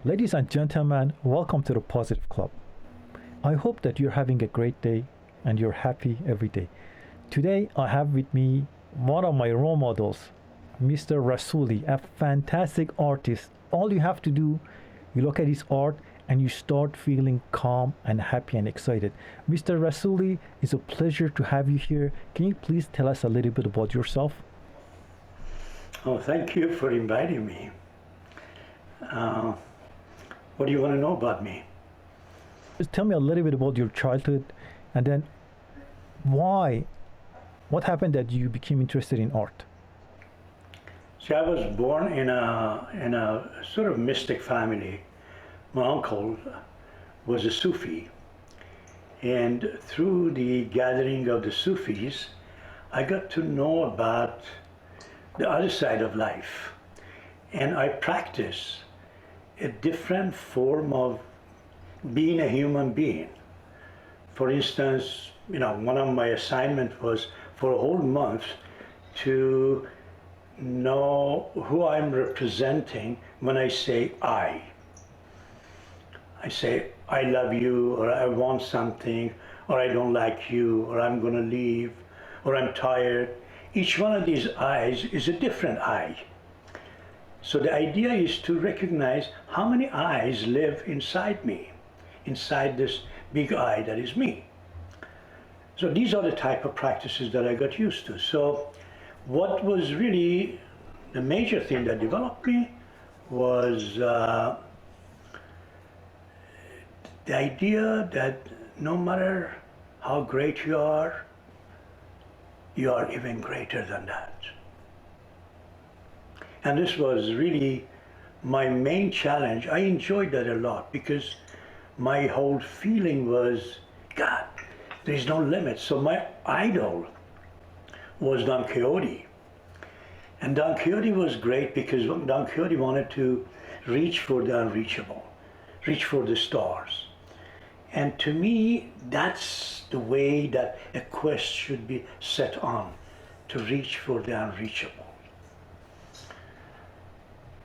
Ladies and gentlemen, welcome to the Positive Club. I hope that you're having a great day and you're happy every day. Today, I have with me one of my role models, Mr. Rassouli, a fantastic artist. All you have to do, you look at his art and you start feeling calm and happy and excited. Mr. Rassouli, it's a pleasure to have you here. Can you please tell us a little bit about yourself? Oh, thank you for inviting me. What do you want to know about me? Just tell me a little bit about your childhood and then why, what happened that you became interested in art? See, I was born in a sort of mystic family. My uncle was a Sufi, and through the gathering of the Sufis, I got to know about the other side of life, and I practice a different form of being a human being. For instance, one of my assignments was for a whole month to know who I'm representing when I say I. I say, I love you, or I want something, or I don't like you, or I'm gonna leave, or I'm tired. Each one of these I's is a different I. So the idea is to recognize how many I's live inside me, inside this big I that is me. So these are the type of practices that I got used to. So what was really the major thing that developed me was the idea that no matter how great you are even greater than that. And this was really my main challenge. I enjoyed that a lot because my whole feeling was, God, there's no limit. So my idol was Don Quixote. And Don Quixote was great because Don Quixote wanted to reach for the unreachable, reach for the stars. And to me, that's the way that a quest should be set on, to reach for the unreachable.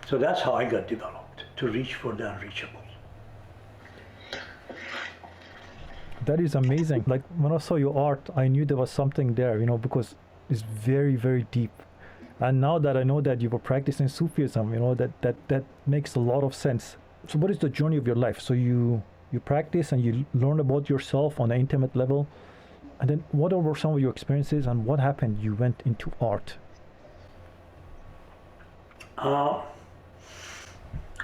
So that's how I got developed, to reach for the unreachable. That is amazing. Like when I saw your art, I knew there was something there, because it's very, very deep. And now that I know that you were practicing Sufism, that makes a lot of sense. So what is the journey of your life? So you practice and you learn about yourself on an intimate level. And then what were some of your experiences and what happened? You went into art.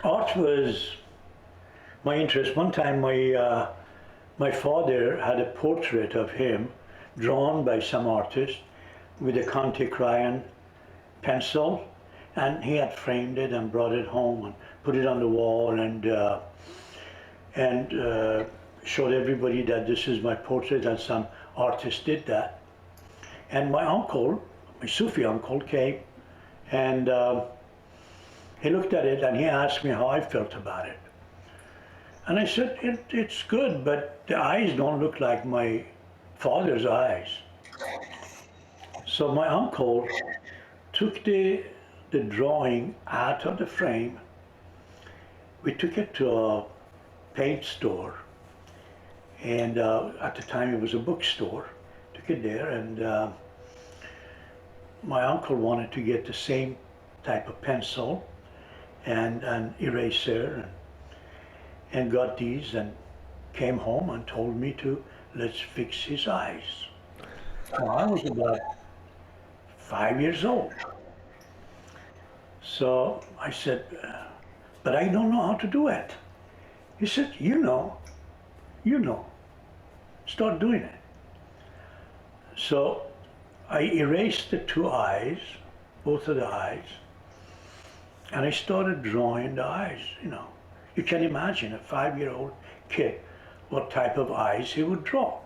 Art was my interest. One time my father had a portrait of him drawn by some artist with a Conte crayon pencil, and he had framed it and brought it home and put it on the wall and showed everybody that this is my portrait and some artist did that. And my uncle, my Sufi uncle, came and he looked at it and he asked me how I felt about it. And I said, it's good, but the eyes don't look like my father's eyes. So my uncle took the drawing out of the frame. We took it to a paint store, and at the time it was a bookstore. Took it there, and my uncle wanted to get the same type of pencil and an eraser, and got these, and came home and told me to let's fix his eyes. Now, I was about 5 years old. So I said, but I don't know how to do it. He said, you know, start doing it. So I erased the two eyes, both of the eyes, and I started drawing the eyes, You can imagine a 5-year-old kid, what type of eyes he would draw.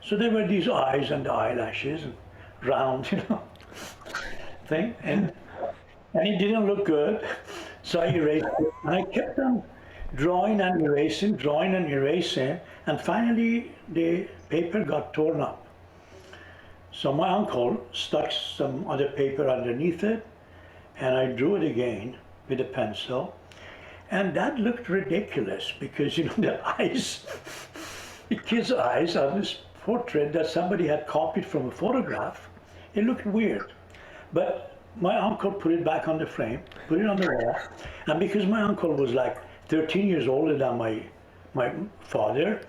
So there were these eyes and the eyelashes and round, thing, and it didn't look good. So I erased it, and I kept on drawing and erasing, and finally the paper got torn up. So my uncle stuck some other paper underneath it, and I drew it again with a pencil. And that looked ridiculous because, the eyes, the kid's eyes on this portrait that somebody had copied from a photograph, it looked weird. But my uncle put it back on the frame, put it on the wall. And because my uncle was like 13 years older than my father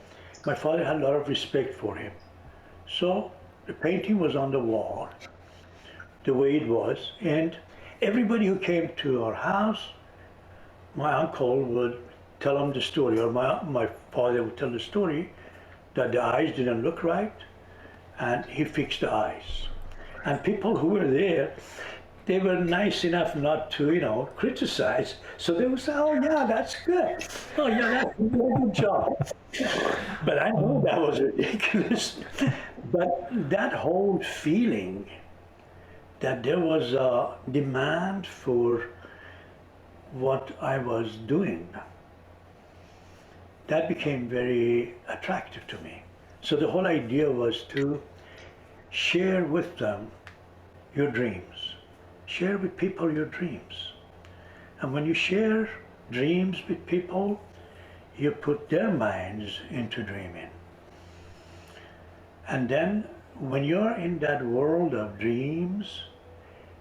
had a lot of respect for him. So the painting was on the wall the way it was. And everybody who came to our house, my uncle would tell them the story, or my father would tell the story that the eyes didn't look right, and he fixed the eyes. And people who were there, they were nice enough not to, criticize. So they would say, "Oh yeah, that's good. Oh yeah, that's a good job." But I know that was ridiculous. But that whole feeling that there was a demand for what I was doing, that became very attractive to me. So the whole idea was to share with them your dreams. Share with people your dreams. And when you share dreams with people, you put their minds into dreaming. And then when you're in that world of dreams,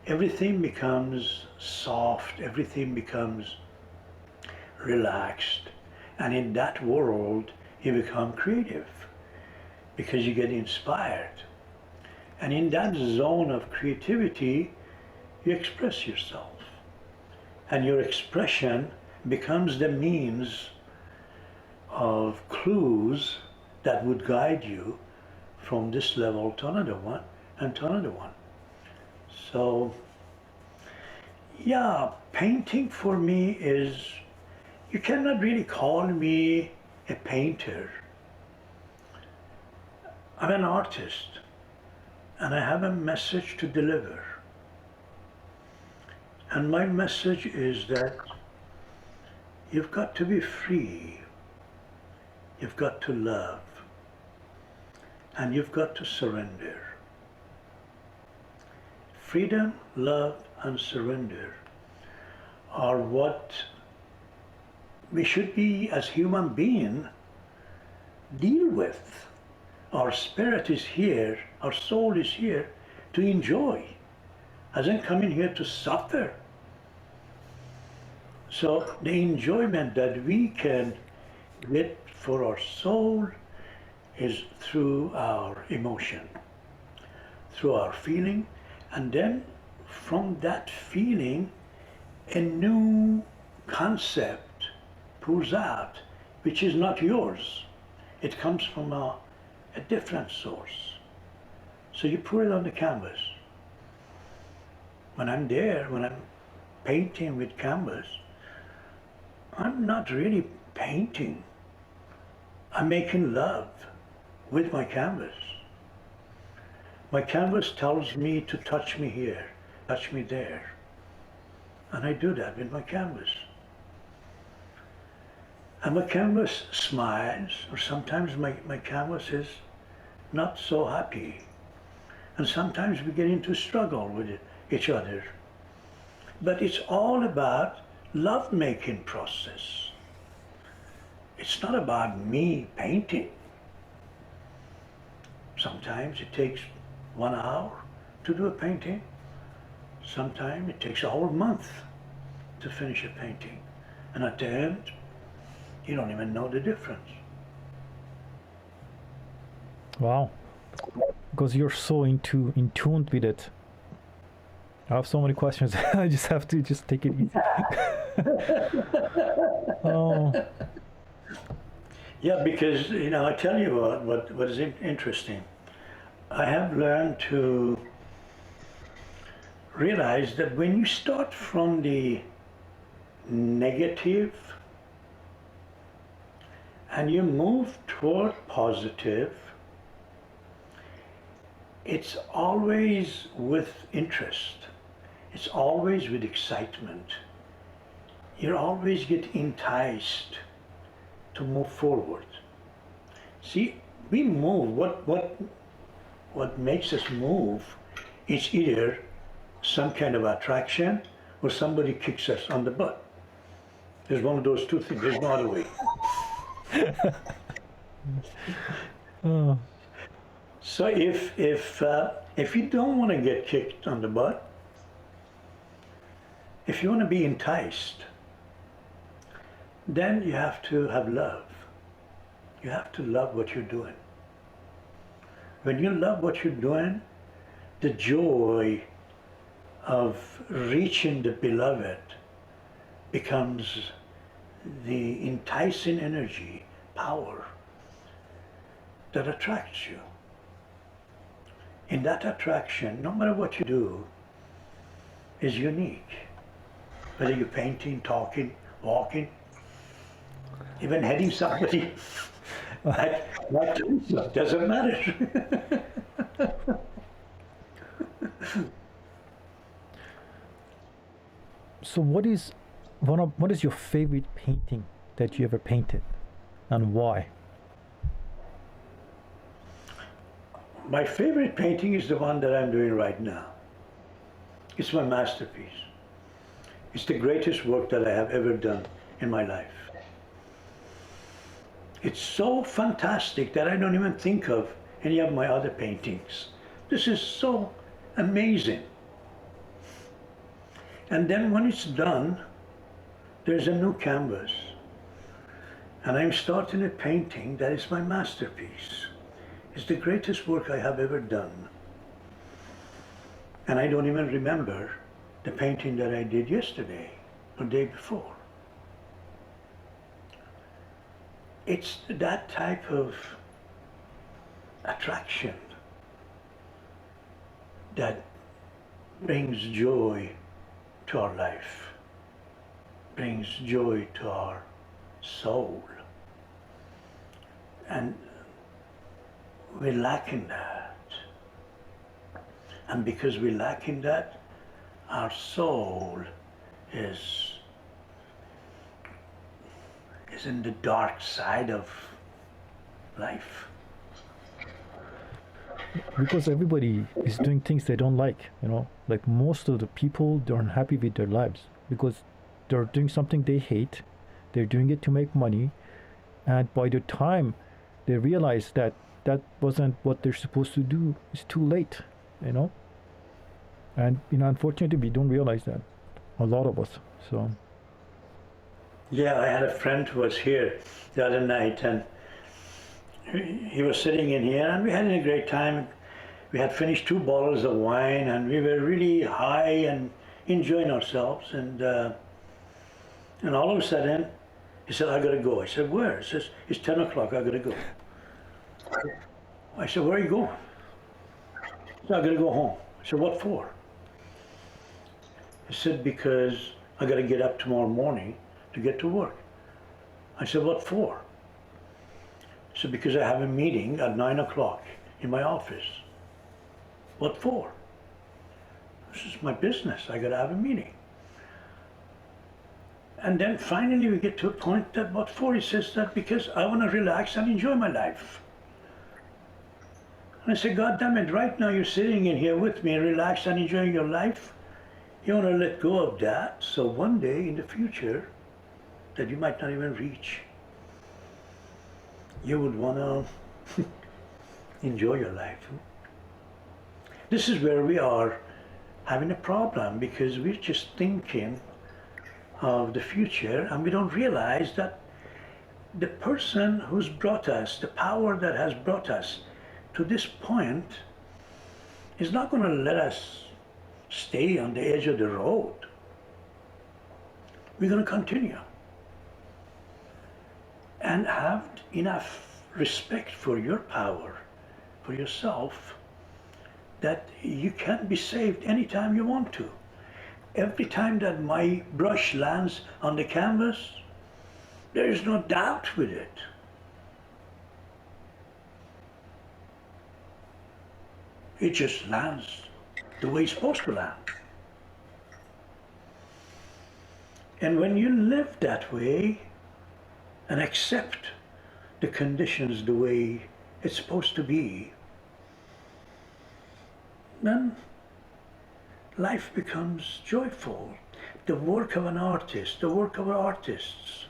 everything becomes soft, everything becomes relaxed. And in that world, you become creative because you get inspired. And in that zone of creativity, you express yourself. And your expression becomes the means of clues that would guide you from this level to another one and to another one. So, yeah, painting for me is, you cannot really call me a painter. I'm an artist, and I have a message to deliver. And my message is that you've got to be free, you've got to love, and you've got to surrender. Freedom, love, and surrender are what we should be as human beings deal with. Our spirit is here, our soul is here to enjoy, hasn't come in here to suffer. So the enjoyment that we can get for our soul is through our emotion, through our feeling, and then from that feeling, a new concept pours out, which is not yours. It comes from a different source. So you put it on the canvas. When I'm there, when I'm painting with canvas, I'm not really painting. I'm making love with my canvas. My canvas tells me to touch me here, touch me there. And I do that with my canvas. And my canvas smiles, or sometimes my canvas is not so happy. And sometimes we get into struggle with each other. But it's all about love-making process. It's not about me painting. Sometimes it takes 1 hour to do a painting. Sometimes it takes a whole month to finish a painting. And at the end, you don't even know the difference. Wow. Because you're so in tuned with it. I have so many questions. I just have to take it easy. Oh. Yeah, because, I tell you what is interesting. I have learned to realize that when you start from the negative and you move toward positive, it's always with interest. It's always with excitement. You always get enticed to move forward. See, we move. What makes us move is either some kind of attraction or somebody kicks us on the butt. There's one of those two things. There's no other way. Oh, So if you don't want to get kicked on the butt, if you want to be enticed, then you have to have love. You have to love what you're doing. When you love what you're doing, the joy of reaching the beloved becomes the enticing energy, power that attracts you. In that attraction, no matter what you do, is unique. Whether you're painting, talking, walking, even heading somebody, like Teresa, doesn't matter. so what is your favorite painting that you ever painted, and why? My favorite painting is the one that I'm doing right now. It's my masterpiece. It's the greatest work that I have ever done in my life. It's so fantastic that I don't even think of any of my other paintings. This is so amazing. And then when it's done, there's a new canvas. And I'm starting a painting that is my masterpiece. It's the greatest work I have ever done. And I don't even remember the painting that I did yesterday or the day before. It's that type of attraction that brings joy to our life, brings joy to our soul. And we're lacking that. And because we're lacking that, our soul is in the dark side of life. Because everybody is doing things they don't like, like most of the people, they're unhappy with their lives because they're doing something they hate, they're doing it to make money, and by the time they realize that that wasn't what they're supposed to do, it's too late. And unfortunately we don't realize that, a lot of us. So Yeah, I had a friend who was here the other night, and he was sitting in here, and we had a great time. We had finished 2 bottles of wine, and we were really high and enjoying ourselves. And all of a sudden, he said, "I gotta go." I said, "Where?" He says, "It's 10 o'clock. I gotta go." I said, "Where are you going?" He said, "I gotta go home." I said, "What for?" He said, "Because I gotta get up tomorrow morning to get to work." I said, "What for?" He said, "Because I have a meeting at 9 o'clock in my office." "What for?" "This is my business. I gotta have a meeting." And then finally we get to a point that, "What for?" He says that, "Because I want to relax and enjoy my life." And I said, "God damn it, right now you're sitting in here with me, relaxed and enjoying your life. You want to let go of that, so one day in the future that you might not even reach, you would want to enjoy your life." This is where we are having a problem, because we're just thinking of the future and we don't realize that the person who's brought us, the power that has brought us to this point, is not going to let us stay on the edge of the road. We're going to continue and have enough respect for your power, for yourself, that you can be saved anytime you want to. Every time that my brush lands on the canvas, there is no doubt with it. It just lands the way it's supposed to land. And when you live that way and accept the conditions the way it's supposed to be, then life becomes joyful. the work of an artist, the work of artists,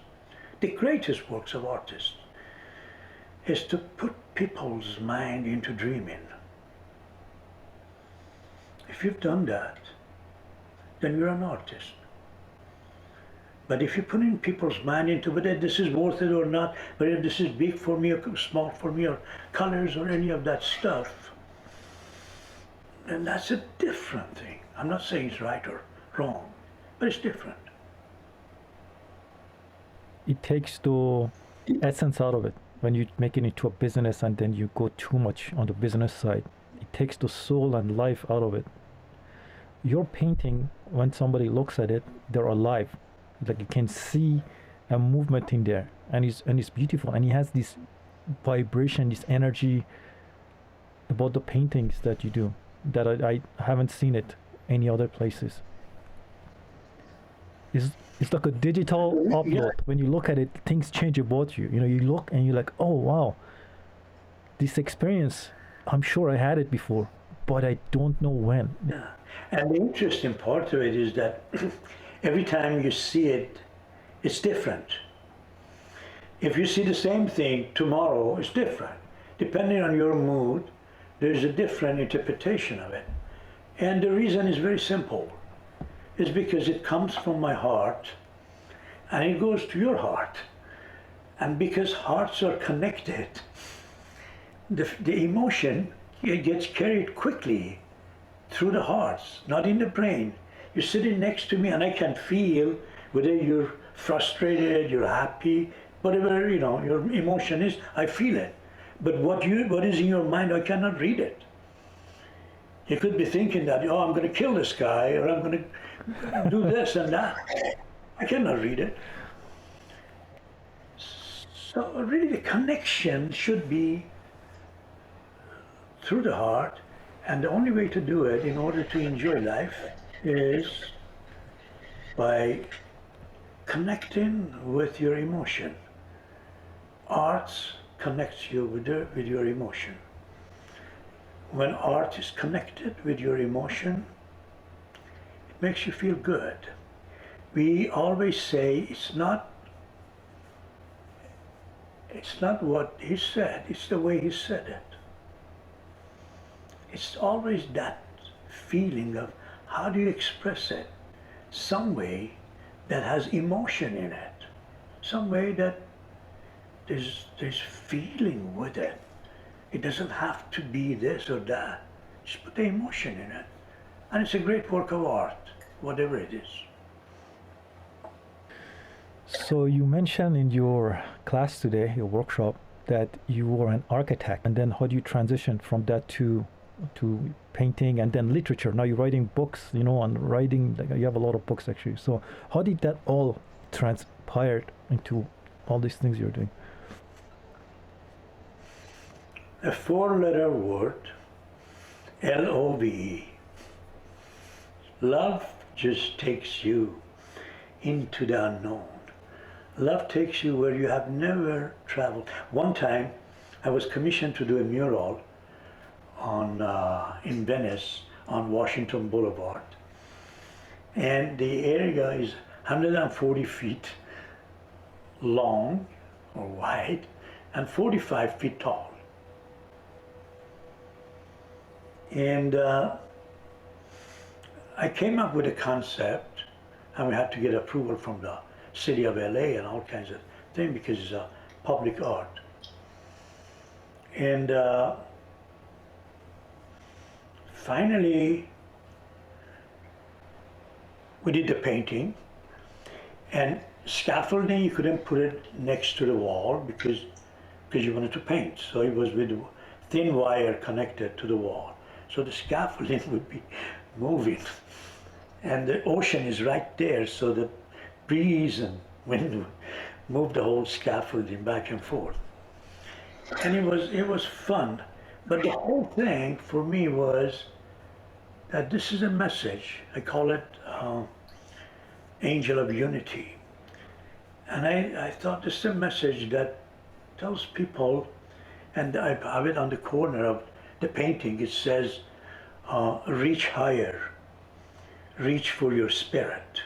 the greatest works of artists, is to put people's mind into dreaming. If you've done that, then you're an artist. But if you put in people's mind into whether this is worth it or not, whether this is big for me or small for me or colors or any of that stuff, then that's a different thing. I'm not saying it's right or wrong, but it's different. It takes the essence out of it. When you make it into a business and then you go too much on the business side, it takes the soul and life out of it. Your painting, when somebody looks at it, they're alive. Like you can see a movement in there, and it's beautiful, and he has this vibration, this energy about the paintings that you do that I haven't seen it any other places. It's like a digital upload. Yeah. When you look at it, things change about you. You know, you look and you're like, oh wow, this experience, I'm sure I had it before, but I don't know when. Yeah. And the interesting part of it is that every time you see it, it's different. If you see the same thing tomorrow, it's different. Depending on your mood, there's a different interpretation of it. And the reason is very simple. It's because it comes from my heart and it goes to your heart. And because hearts are connected, the emotion, it gets carried quickly through the hearts, not in the brain. You're sitting next to me and I can feel whether you're frustrated, you're happy, whatever, you know, your emotion is, I feel it. But what is in your mind, I cannot read it. You could be thinking that, oh, I'm going to kill this guy, or I'm going to do this and that. I cannot read it. So really the connection should be through the heart, and the only way to do it in order to enjoy life is by connecting with your emotion. Arts connects you with your emotion. When art is connected with your emotion, it makes you feel good. We always say it's not what he said, it's the way he said it. It's always that feeling of how do you express it? Some way that has emotion in it. Some way that there's feeling with it. It doesn't have to be this or that. Just put the emotion in it. And it's a great work of art, whatever it is. So you mentioned in your class today, your workshop, that you were an architect, and then how do you transition from that to painting and then literature? Now you're writing books, you know, and writing, like you have a lot of books actually. So how did that all transpire into all these things you're doing? A four-letter word, Love. Love just takes you into the unknown. Love takes you where you have never traveled. One time, I was commissioned to do a mural in Venice on Washington Boulevard. And the area is 140 feet long or wide and 45 feet tall. And I came up with a concept, and we had to get approval from the city of LA and all kinds of things because it's a public art. And finally, we did the painting, and scaffolding, you couldn't put it next to the wall because you wanted to paint. So it was with thin wire connected to the wall. So the scaffolding would be moving. And the ocean is right there, so the breeze and wind would move the whole scaffolding back and forth. And it was fun. But the whole thing for me was that this is a message. I call it Angel of Unity. And I thought this is a message that tells people, and I have it on the corner of the painting. It says, reach higher, reach for your spirit.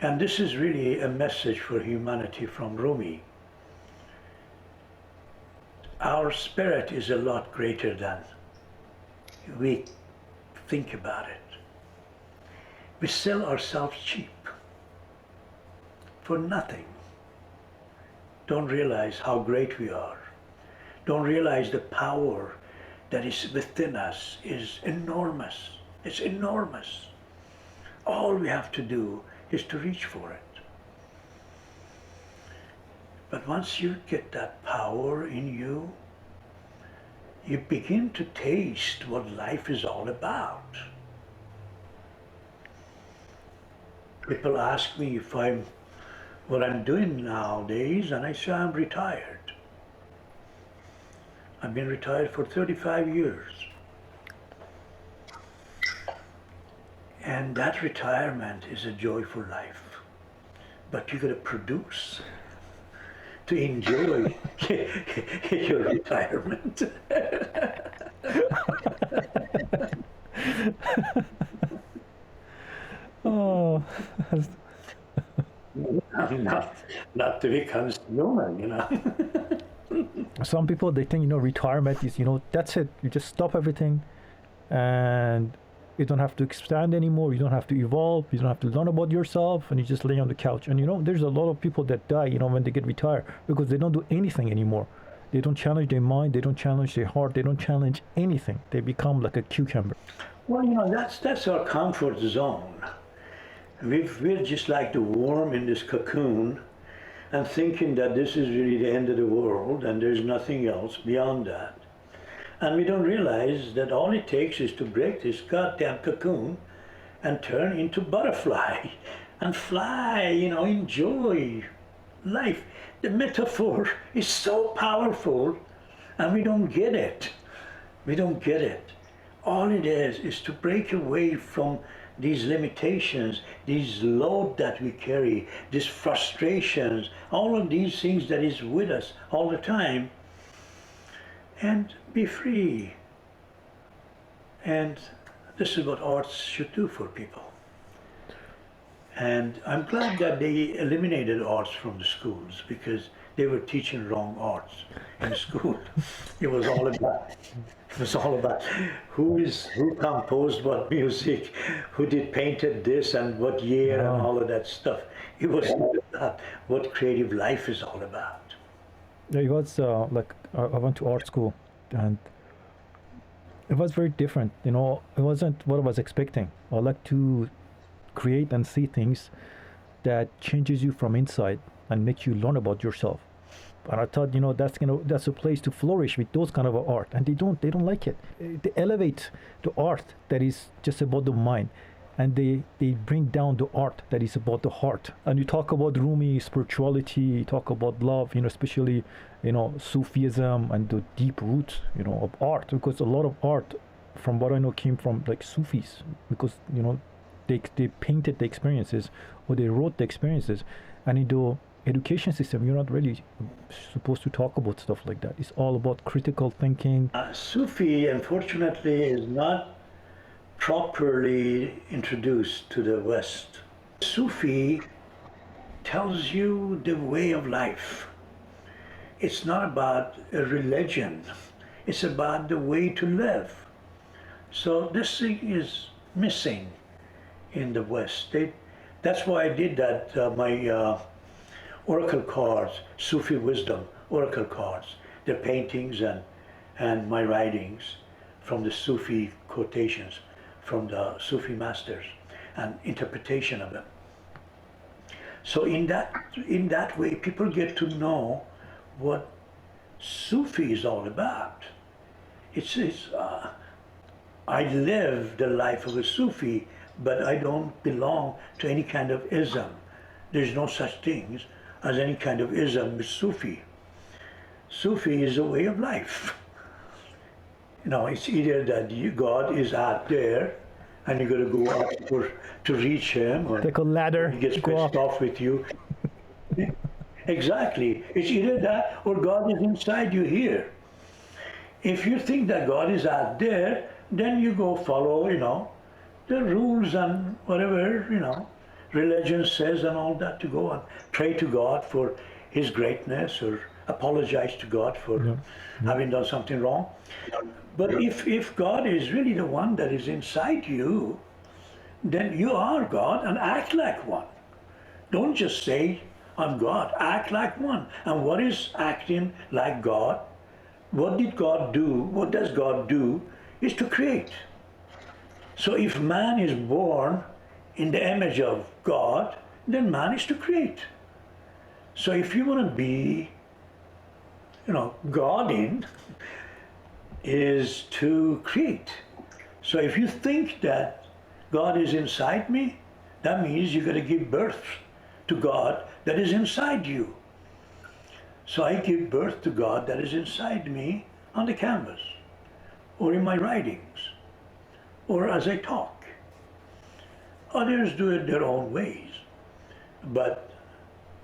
And this is really a message for humanity from Rumi. Our spirit is a lot greater than we think about it. We sell ourselves cheap for nothing. Don't realize how great we are. Don't realize the power that is within us is enormous. It's enormous. All we have to do is to reach for it. But once you get that power in you, you begin to taste what life is all about. People ask me if what I'm doing nowadays, and I say I'm retired. I've been retired for 35 years. And that retirement is a joyful life. But you gotta produce to enjoy your retirement. Oh, not to become human, some people they think retirement is that's it. You just stop everything, and you don't have to expand anymore. You don't have to evolve. You don't have to learn about yourself, and you just lay on the couch. And there's a lot of people that die, when they get retired because they don't do anything anymore. They don't challenge their mind. They don't challenge their heart. They don't challenge anything. They become like a cucumber. Well, that's our comfort zone. We're just like the worm in this cocoon and thinking that this is really the end of the world and there's nothing else beyond that. And we don't realize that all it takes is to break this goddamn cocoon and turn into butterfly and fly, enjoy life. The metaphor is so powerful and we don't get it. We don't get it. All it is to break away from these limitations, these load that we carry, these frustrations, all of these things that is with us all the time, and be free. And this is what arts should do for people. And I'm glad that they eliminated arts from the schools because they were teaching wrong arts in school. It was all about who composed what music, who did painted this and what year and all of that stuff. It was about what creative life is all about. It was like I went to art school, and it was very different. It wasn't what I was expecting. I like to create and see things that changes you from inside and makes you learn about yourself. And I thought, that's a place to flourish with those kind of art. And they don't like it. They elevate the art that is just about the mind, and they bring down the art that is about the heart. And you talk about Rumi spirituality, you talk about love, especially Sufism and the deep roots of art, because a lot of art, from what I know, came from like Sufis, because they painted the experiences or they wrote the experiences. And in the education system, you're not really supposed to talk about stuff like that. It's all about critical thinking. Sufi, unfortunately, is not properly introduced to the West. Sufi tells you the way of life. It's not about a religion. It's about the way to live. So this thing is missing in the West. That's why I did that, my oracle cards, Sufi wisdom, oracle cards. They're paintings and my writings from the Sufi quotations, from the Sufi masters, and interpretation of them. So in that way, people get to know what Sufi is all about. I live the life of a Sufi, but I don't belong to any kind of ism. There's no such things as any kind of ism with Sufi. Sufi is a way of life. It's either that God is out there and you got to go out to reach him, or like a ladder, he gets pissed off with you. Exactly. It's either that or God is inside you here. If you think that God is out there, then you go follow, the rules and whatever, religion says and all that, to go and pray to God for his greatness or apologize to God for Yeah. having done something wrong. But if God is really the one that is inside you, then you are God and act like one. Don't just say, I'm God, act like one. And what is acting like God? What did God do? What does God do? Is to create. So if man is born in the image of God, then man is to create. So if you want to be, God in, is to create. So if you think that God is inside me, that means you got to give birth to God that is inside you. So I give birth to God that is inside me on the canvas, or in my writings, or as I talk. Others do it their own ways, but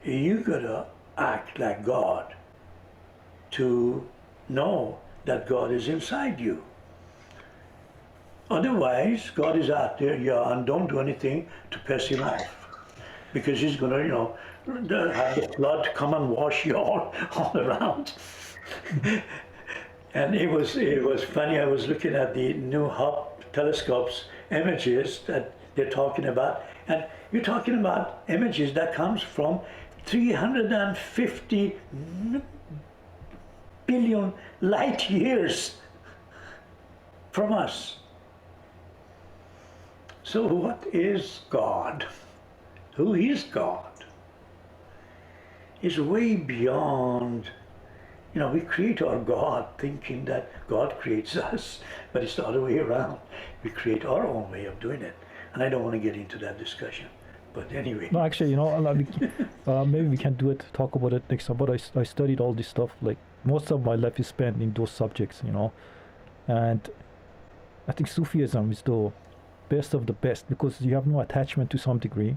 you gotta act like God to know that God is inside you. Otherwise, God is out there, and don't do anything to piss him off, because he's gonna, have the flood come and wash you all around. And it was funny. I was looking at the new Hubble telescopes images that they're talking about, and you're talking about images that comes from 350 billion light years from us. So what is God? Who is God? Is way beyond. We create our God thinking that God creates us, but it's the other way around. We create our own way of doing it. And I don't want to get into that discussion. But anyway. No, actually, maybe we can do it, talk about it next time. But I studied all this stuff. Like, most of my life is spent in those subjects, And I think Sufism is the best of the best because you have no attachment to some degree.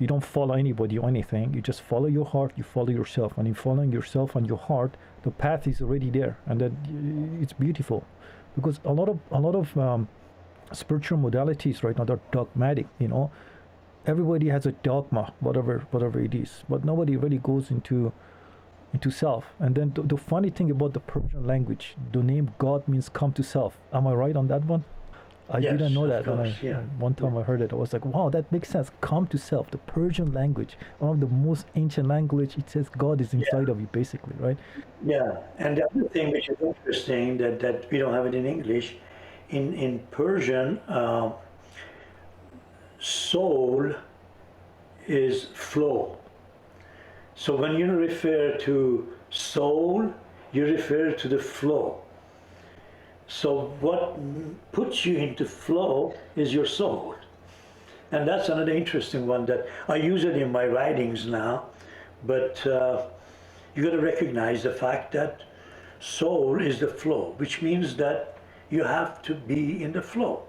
You don't follow anybody or anything. You just follow your heart. You follow yourself, and in following yourself and your heart, the path is already there, and then it's beautiful. Because a lot of spiritual modalities right now, they're dogmatic. Everybody has a dogma, whatever it is, but nobody really goes into self. And then the funny thing about the Persian language, the name God means come to self. Am I right on that one? I Yes, didn't know that. of course, yeah. One time I heard it, I was like, wow, that makes sense. Come to self. The Persian language, one of the most ancient language, it says God is inside of you, basically, right? Yeah, and the other thing which is interesting that we don't have it in English, in Persian, soul is flow. So when you refer to soul, you refer to the flow. So what puts you into flow is your soul. And that's another interesting one that I use it in my writings now, but you got to recognize the fact that soul is the flow, which means that you have to be in the flow.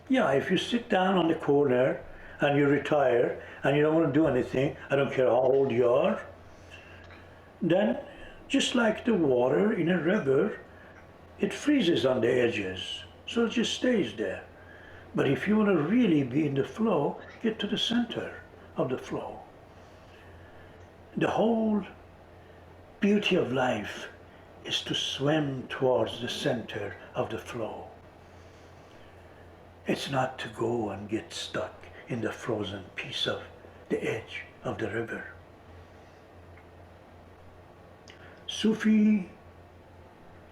Yeah, if you sit down on the corner and you retire and you don't want to do anything, I don't care how old you are, then just like the water in a river, it freezes on the edges, so it just stays there. But if you want to really be in the flow, get to the center of the flow. The whole beauty of life is to swim towards the center of the flow. It's not to go and get stuck in the frozen piece of the edge of the river. Sufi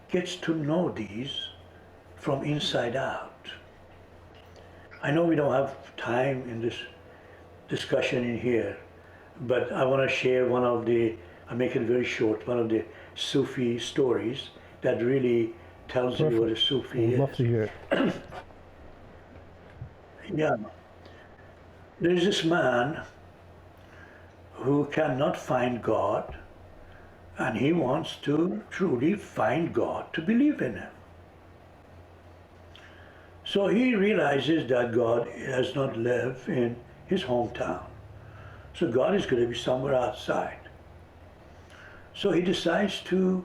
gets to know these from inside out. I know we don't have time in this discussion in here, but I want to share I'll make it very short, one of the Sufi stories that really tells you what a Sufi I'd love to hear it. Yeah. There's this man who cannot find God, and he wants to truly find God to believe in him. So he realizes that God does not live in his hometown. So God is going to be somewhere outside. So he decides to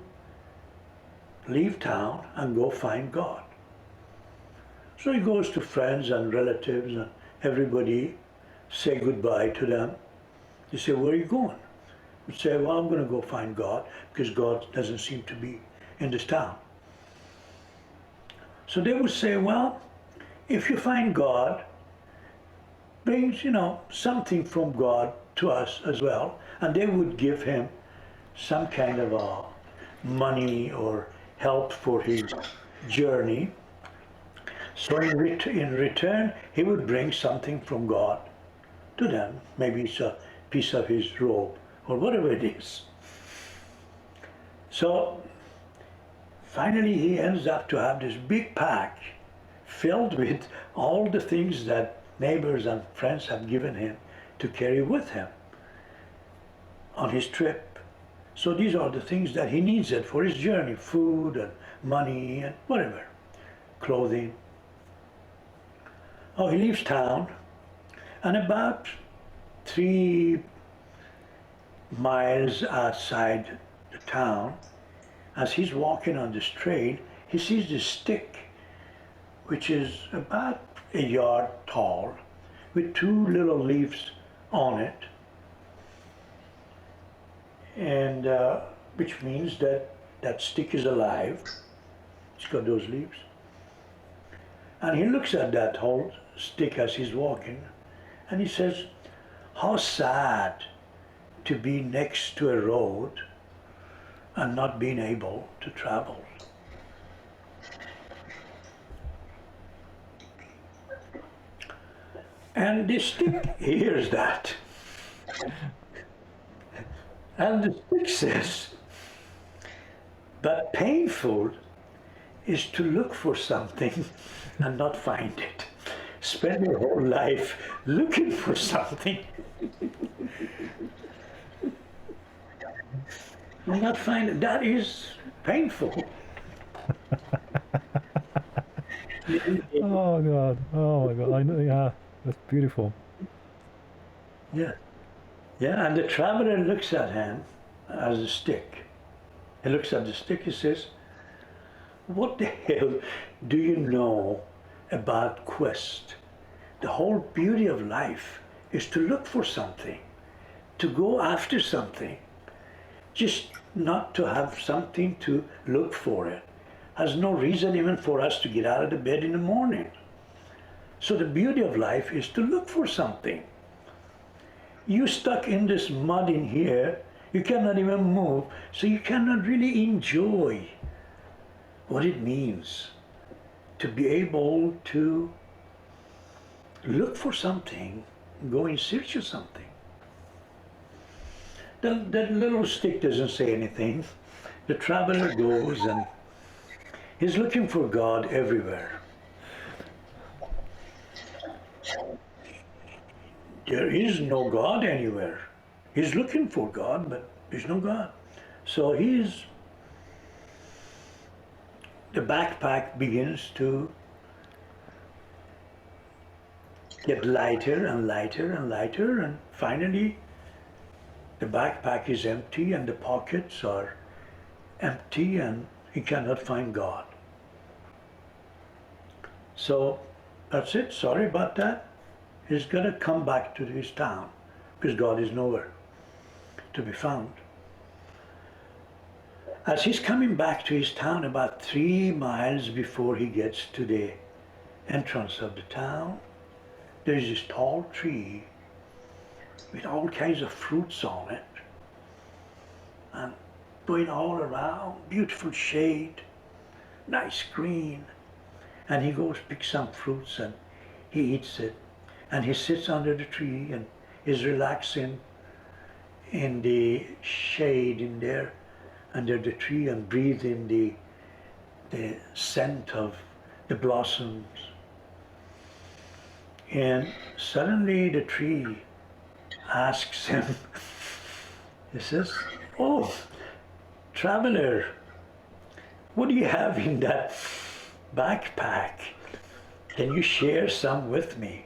leave town and go find God. So he goes to friends and relatives and everybody say goodbye to them. You say, where are you going? You say, well, I'm going to go find God because God doesn't seem to be in this town. So they would say, well, if you find God, bring, something from God to us as well. And they would give him some kind of money or help for his journey. So in return, he would bring something from God to them. Maybe it's a piece of his robe or whatever it is. So finally he ends up to have this big pack filled with all the things that neighbors and friends have given him to carry with him on his trip. So these are the things that he needs it for his journey: food and money and whatever, clothing. Oh, he leaves town, and about 3 miles outside the town, as he's walking on this trail, he sees this stick, which is about a yard tall, with 2 little leaves on it, and which means that that stick is alive. It's got those leaves. And he looks at that whole stick as he's walking, and he says, how sad to be next to a road and not being able to travel. And the stick hears that. And the stick says, but painful is to look for something and not find it. Spend your whole life looking for something and not find it. That is painful. Oh God! Oh my God! I know. Yeah, that's beautiful. Yeah. Yeah, and the traveler looks at him as a stick. He looks at the stick, he says, what the hell do you know about quest? The whole beauty of life is to look for something, to go after something, just not to have something to look for it. Has no reason even for us to get out of the bed in the morning. So the beauty of life is to look for something. You stuck in this mud in here, you cannot even move, so you cannot really enjoy what it means to be able to look for something, go in search of something. The little stick doesn't say anything. The traveler goes and he's looking for God everywhere. There is no God anywhere. He's looking for God, but there's no God. So the backpack begins to get lighter and lighter and lighter, and finally the backpack is empty and the pockets are empty and he cannot find God. So that's it, sorry about that. He's gonna come back to his town because God is nowhere to be found. As he's coming back to his town, about 3 miles before he gets to the entrance of the town, there is this tall tree with all kinds of fruits on it, and going all around, beautiful shade, nice green. And he goes pick some fruits and he eats it, and he sits under the tree and is relaxing in the shade in there under the tree and breathing the scent of the blossoms. And suddenly the tree asks him, he says, oh, traveler, what do you have in that backpack? Can you share some with me?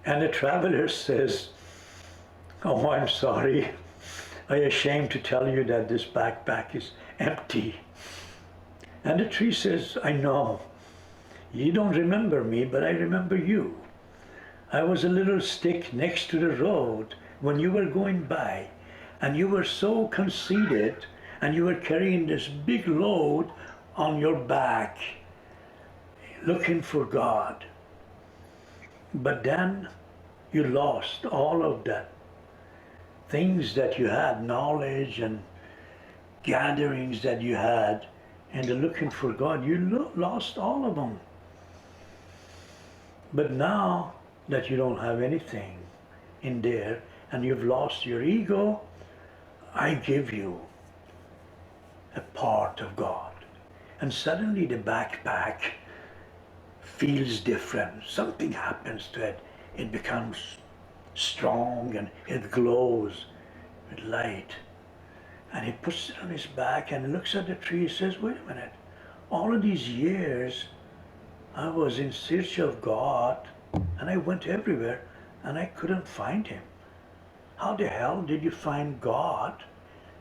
And the traveler says, oh, I'm sorry. I'm ashamed to tell you that this backpack is empty. And the tree says, I know. You don't remember me, but I remember you. I was a little stick next to the road when you were going by, and you were so conceited, and you were carrying this big load on your back, looking for God. But then you lost all of that things that you had, knowledge and gatherings that you had, and the looking for God, you lost all of them. But now that you don't have anything in there and you've lost your ego, I give you a part of God. And suddenly the backpack feels different. Something happens to it. It becomes strong and it glows with light. And he puts it on his back and looks at the tree and says, wait a minute, all of these years I was in search of God and I went everywhere and I couldn't find him. How the hell did you find God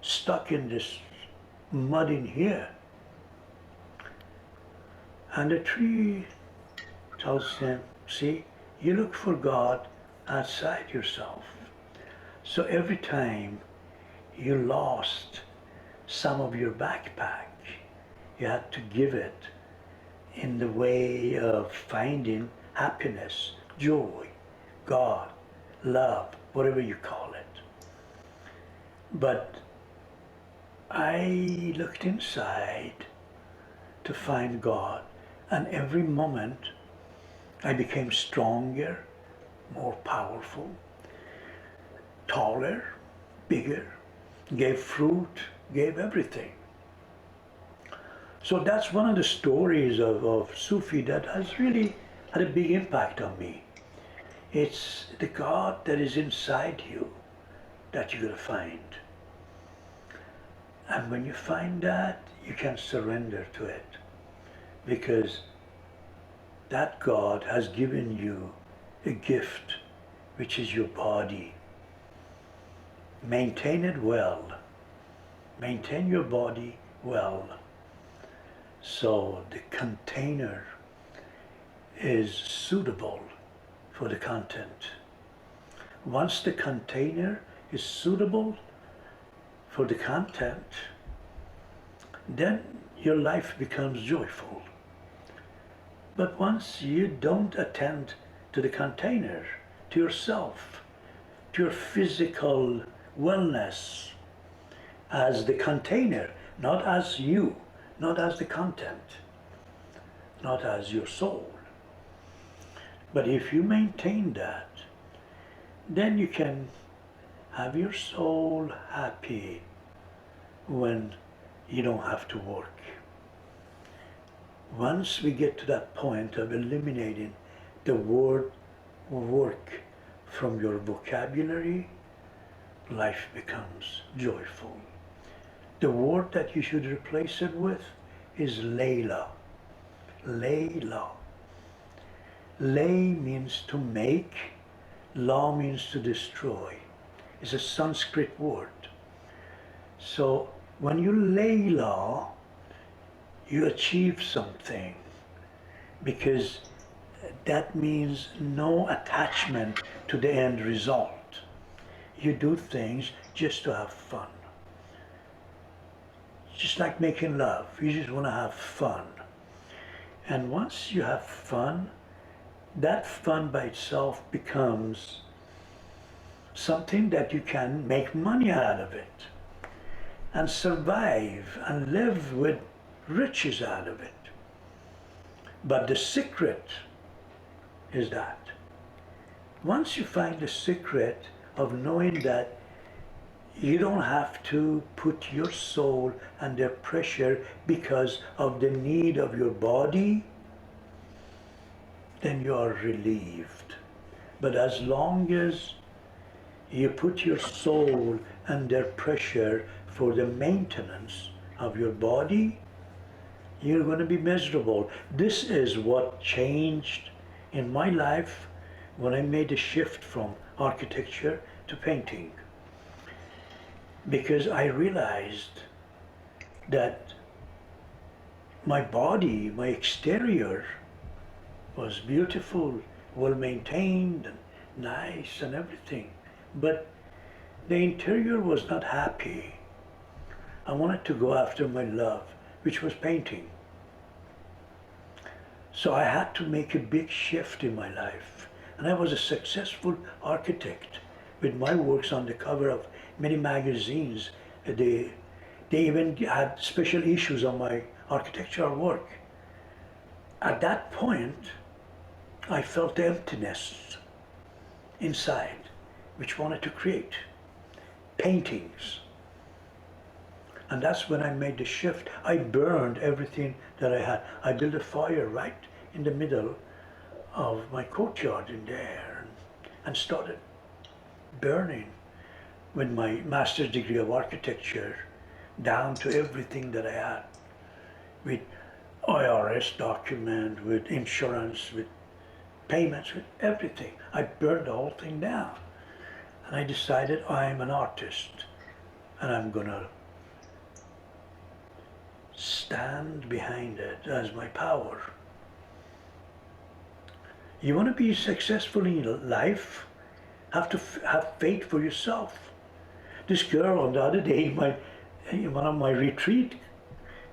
stuck in this mud in here? And the tree tells him, see, you look for God outside yourself. So every time you lost some of your backpack, you had to give it in the way of finding happiness, joy, God, love, whatever you call it. But I looked inside to find God, and every moment I became stronger, more powerful, taller, bigger, gave fruit, gave everything. So that's one of the stories of Sufi that has really had a big impact on me. It's the God that is inside you that you're going to find. And when you find that, you can surrender to it, because that God has given you a gift, which is your body. Maintain it well. Maintain your body well. So the container is suitable for the content. Once the container is suitable for the content, then your life becomes joyful. But once you don't attend to the container, to yourself, to your physical wellness as the container, not as you, not as the content, not as your soul. But if you maintain that, then you can have your soul happy when you don't have to work. Once we get to that point of eliminating the word work from your vocabulary, life becomes joyful. The word that you should replace it with is Layla. Layla. Lay means to make, La means to destroy. It's a Sanskrit word. So when you Layla, you achieve something, because that means no attachment to the end result. You do things just to have fun. Just like making love, you just want to have fun. And once you have fun, that fun by itself becomes something that you can make money out of it and survive and live with riches out of it. But the secret is that once you find the secret of knowing that you don't have to put your soul under pressure because of the need of your body, then you are relieved. But as long as you put your soul under pressure for the maintenance of your body, you're going to be miserable. This is what changed in my life when I made a shift from architecture to painting. Because I realized that my body, my exterior was beautiful, well maintained, and nice and everything. But the interior was not happy. I wanted to go after my love, which was painting. So I had to make a big shift in my life. And I was a successful architect with my works on the cover of many magazines. They even had special issues on my architectural work. At that point, I felt emptiness inside, which wanted to create paintings. And that's when I made the shift. I burned everything that I had. I built a fire right in the middle of my courtyard in there and started burning with my master's degree of architecture down to everything that I had, with IRS document, with insurance, with payments, with everything. I burned the whole thing down. And I decided I'm an artist and I'm gonna stand behind it as my power. You want to be successful in life, have to have faith for yourself. This girl on the other day in one of my retreat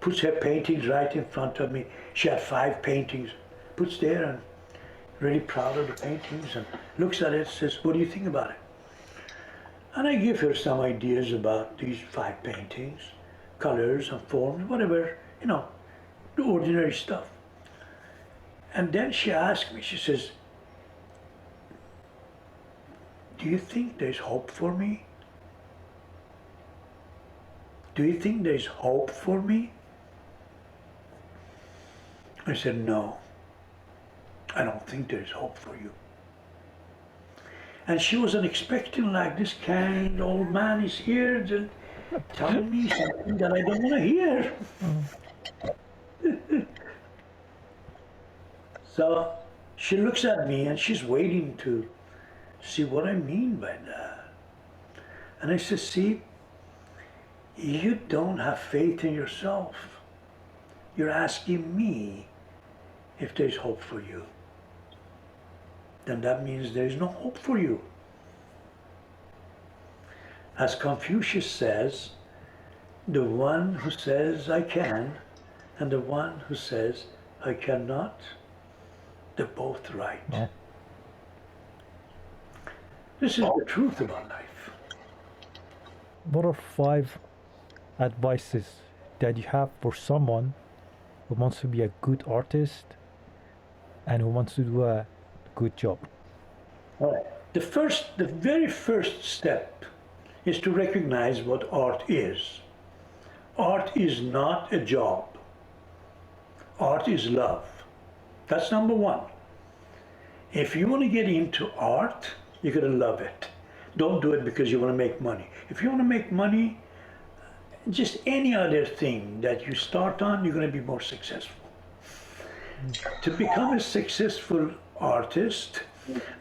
puts her paintings right in front of me. She had 5 paintings, puts there, and really proud of the paintings, and looks at it and says, what do you think about it? And I give her some ideas about these 5 paintings, colors and forms, whatever, the ordinary stuff. And then she asked me, she says, do you think there's hope for me? Do you think there's hope for me? I said, no, I don't think there's hope for you. And she wasn't expecting, like, this kind old man is here to telling me something that I don't want to hear. So she looks at me and she's waiting to see what I mean by that. And I said, see, you don't have faith in yourself. You're asking me if there's hope for you. Then that means there's no hope for you. As Confucius says, the one who says I can and the one who says I cannot, they're both right. Yeah. This is the truth about life. What are 5 advices that you have for someone who wants to be a good artist and who wants to do a good job? All right. The very first step is to recognize what art is. Art is not a job. Art is love. That's number 1. If you want to get into art, you're going to love it. Don't do it because you want to make money. If you want to make money, just any other thing that you start on, you're going to be more successful. To become a successful artist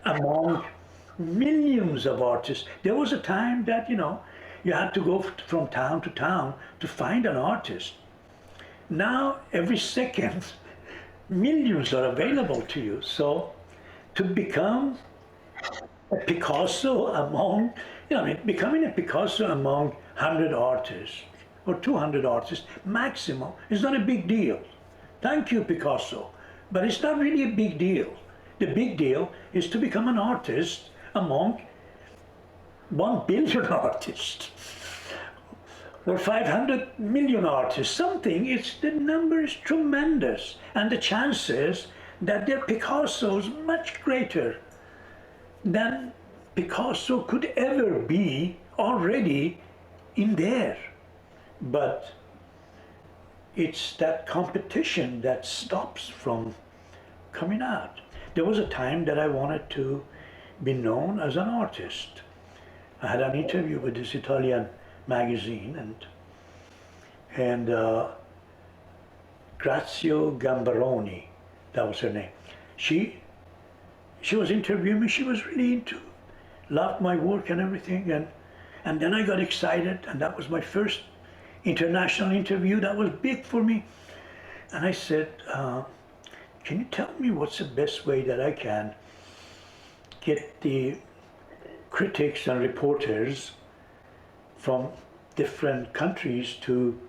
among millions of artists, there was a time that, you had to go from town to town to find an artist. Now, every second, millions are available to you. So to become a Picasso among, becoming a Picasso among 100 artists or 200 artists maximum is not a big deal. Thank you, Picasso. But it's not really a big deal. The big deal is to become an artist among 1 billion artists or 500 million artists. The number is tremendous. And the chances that their Picasso is much greater than Picasso could ever be already in there. But it's that competition that stops from coming out. There was a time that I wanted to be known as an artist. I had an interview with this Italian magazine, and Grazio Gambaroni, that was her name. She was interviewing me. She was really loved my work and everything, and then I got excited, and that was my first international interview. That was big for me. And I said, can you tell me what's the best way that I can get the critics and reporters from different countries to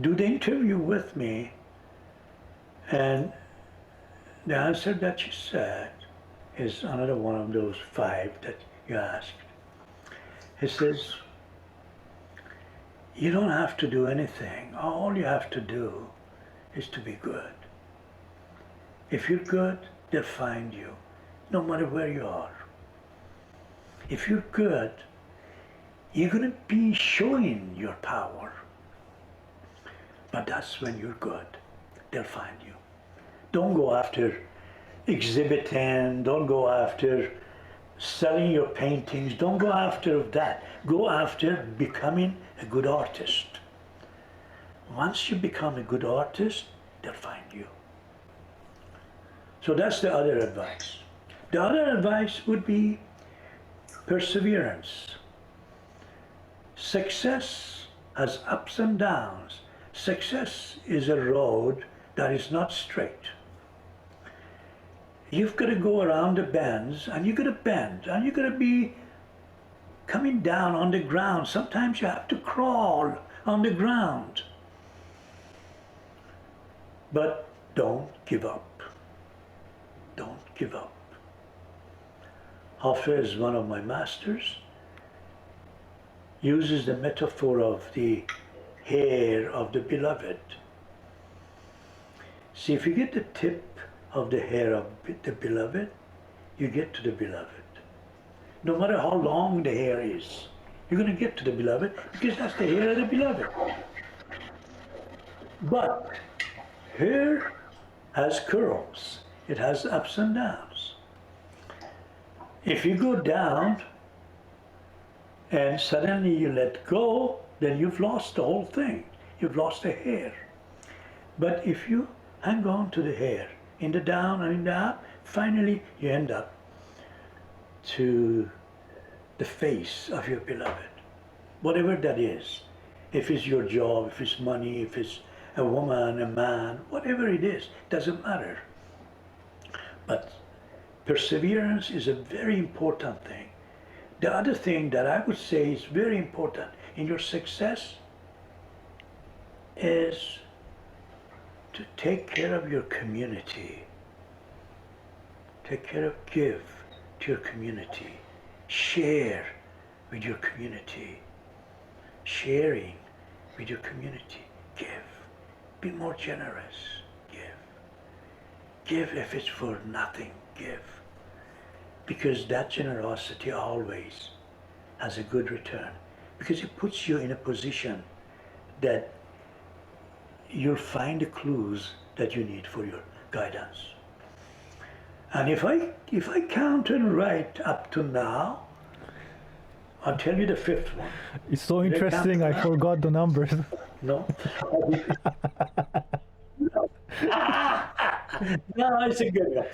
do the interview with me. And the answer that she said is another one of those 5 that you asked. He says, you don't have to do anything. All you have to do is to be good. If you're good, they'll find you, no matter where you are. If you're good, you're going to be showing your power. But that's when you're good, they'll find you. Don't go after exhibiting, don't go after selling your paintings, don't go after that. Go after becoming a good artist. Once you become a good artist, they'll find you. So that's the other advice. The other advice would be perseverance. Success has ups and downs. Success is a road that is not straight. You've got to go around the bends, and you've got to bend, and you've got to be coming down on the ground. Sometimes you have to crawl on the ground. But don't give up. Don't give up. Hafiz, one of my masters, uses the metaphor of the hair of the beloved. See, if you get the tip of the hair of the beloved, you get to the beloved. No matter how long the hair is, you're going to get to the beloved because that's the hair of the beloved. But hair has curls. It has ups and downs. If you go down and suddenly you let go, then you've lost the whole thing. You've lost the hair. But if you hang on to the hair, in the down and in the up, finally you end up to the face of your beloved. Whatever that is. If it's your job, if it's money, if it's a woman, a man, whatever it is, doesn't matter. But perseverance is a very important thing. The other thing that I would say is very important in your success is to take care of your community. Take care of, give to your community. Share with your community. Sharing with your community. Give. Be more generous. Give. Give if it's for nothing. Give. Because that generosity always has a good return. Because it puts you in a position that you'll find the clues that you need for your guidance. And if I counted right up to now, I'll tell you the 5th one. It's so interesting, I forgot the numbers. No? No, it's a good one.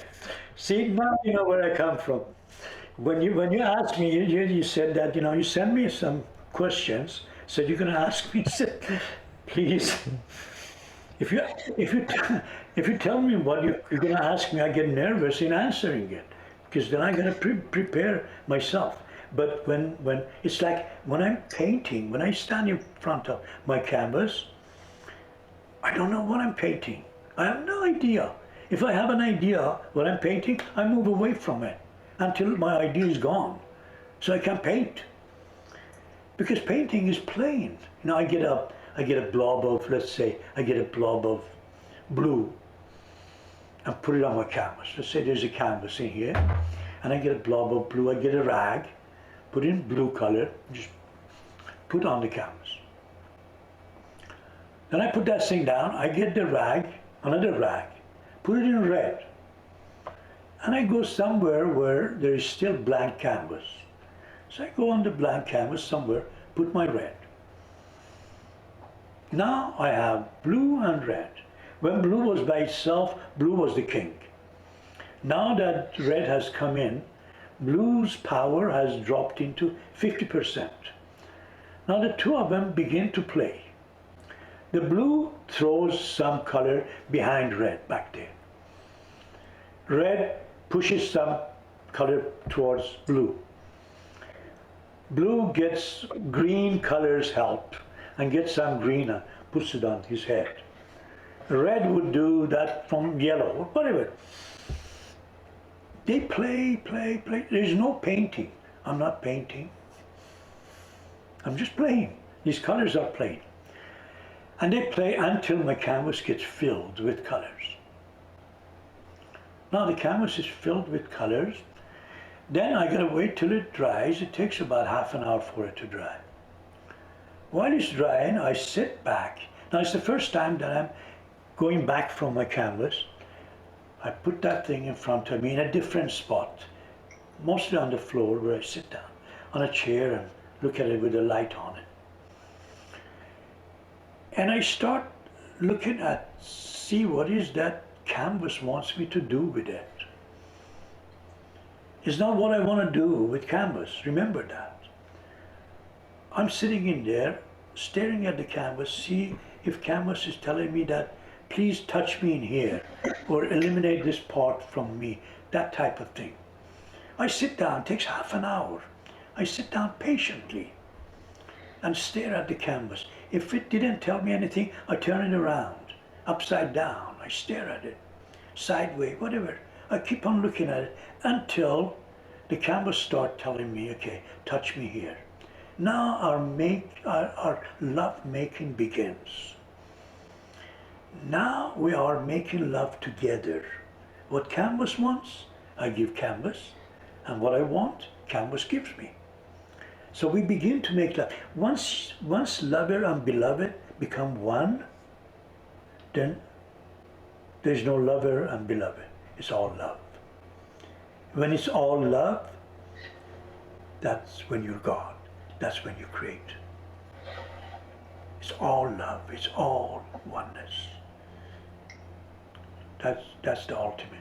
See, now you know where I come from. When you asked me, you said that, you sent me some questions, said you're going to ask me, said, please, if you tell me what you're going to ask me, I get nervous in answering it, because then I got to prepare myself. But when it's like when I'm painting, when I stand in front of my canvas, I don't know what I'm painting. I have no idea. If I have an idea what I'm painting, I move away from it until my idea is gone, so I can paint. Because painting is plain. I get a blob of, let's say, I get a blob of blue and put it on my canvas. Let's say there's a canvas in here, and I get a blob of blue. I get a rag, put in blue color, just put on the canvas. Then I put that thing down. I get the rag, another rag, put it in red, and I go somewhere where there is still blank canvas. So I go on the blank canvas somewhere, put my red. Now I have blue and red. When blue was by itself, blue was the king. Now that red has come in, blue's power has dropped into 50%. Now the two of them begin to play. The blue throws some color behind red back there. Red pushes some color towards blue. Blue gets green colors help and gets some green and puts it on his head. Red would do that from yellow, whatever. They play. There's no painting. I'm not painting. I'm just playing. These colors are played. And they play until my canvas gets filled with colors. Now the canvas is filled with colors. Then I gotta wait till it dries. It takes about half an hour for it to dry. While it's drying, I sit back. Now it's the first time that I'm going back from my canvas. I put that thing in front of me in a different spot, mostly on the floor where I sit down, on a chair and look at it with a light on it. And I start looking at, see what is that canvas wants me to do with it. It's not what I want to do with canvas, remember that. I'm sitting in there, staring at the canvas, see if canvas is telling me that, please touch me in here, or eliminate this part from me, that type of thing. I sit down, it takes half an hour. I sit down patiently and stare at the canvas. If it didn't tell me anything, I turn it around, upside down. I stare at it, sideways, whatever. I keep on looking at it until the canvas starts telling me, okay, touch me here. Now our love making begins. Now we are making love together. What canvas wants, I give canvas, and what I want, canvas gives me. So we begin to make love. Once lover and beloved become one, then there's no lover and beloved. It's all love. When it's all love, that's when you're God. That's when you create. It's all love. It's all oneness. That's the ultimate.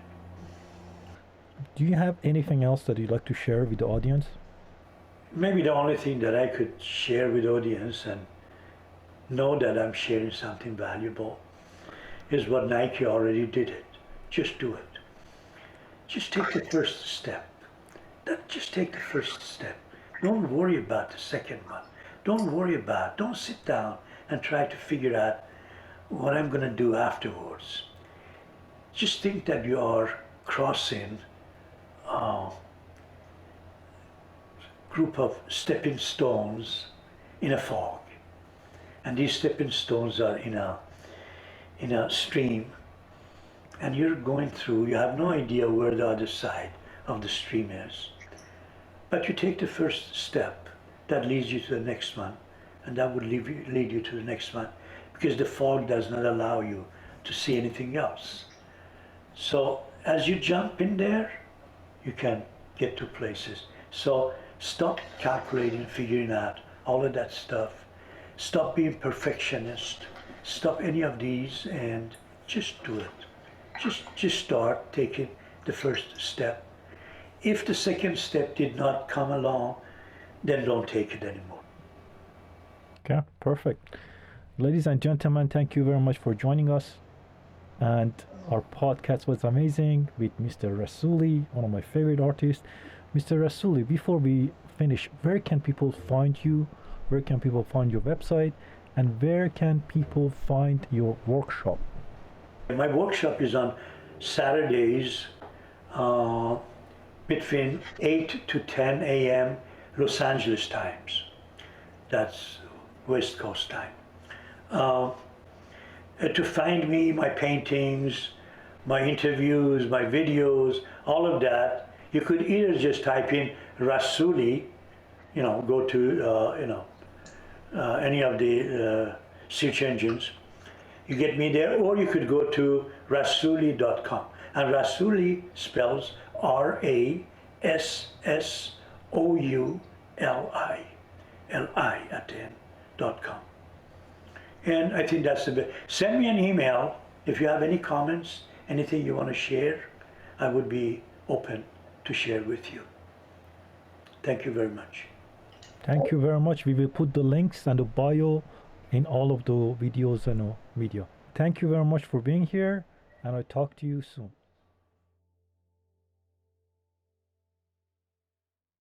Do you have anything else that you'd like to share with the audience? Maybe the only thing that I could share with the audience and know that I'm sharing something valuable is what Nike already did it. Just do it. Just take the first step. Just take the first step. Don't worry about the second one. Don't sit down and try to figure out what I'm going to do afterwards. Just think that you are crossing a group of stepping stones in a fog. And these stepping stones are in a stream. And you're going through, you have no idea where the other side of the stream is. But you take the first step, that leads you to the next one, and that would lead you to the next one, because the fog does not allow you to see anything else. So as you jump in there, you can get to places. So stop calculating, figuring out all of that stuff. Stop being perfectionist. Stop any of these and just do it. Just start taking the first step. If the second step did not come along, then don't take it anymore. Okay, perfect. Ladies and gentlemen, thank you very much for joining us. And our podcast was amazing with Mr. Rassouli, one of my favorite artists. Mr. Rassouli, before we finish, where can people find you? Where can people find your website? And where can people find your workshop? My workshop is on Saturdays between 8 to 10 a.m. Los Angeles times. That's West Coast time. To find me, my paintings, my interviews, my videos, all of that, you could either just type in Rassouli, go to any of the search engines. You get me there, or you could go to rassouli.com. And Rassouli spells Rassouli, L-I at the end.com. And I think that's the best. Send me an email if you have any comments, anything you want to share. I would be open to share with you. Thank you very much. Thank you very much. We will put the links and the bio in all of the videos and media. Thank you very much for being here, and I'll talk to you soon.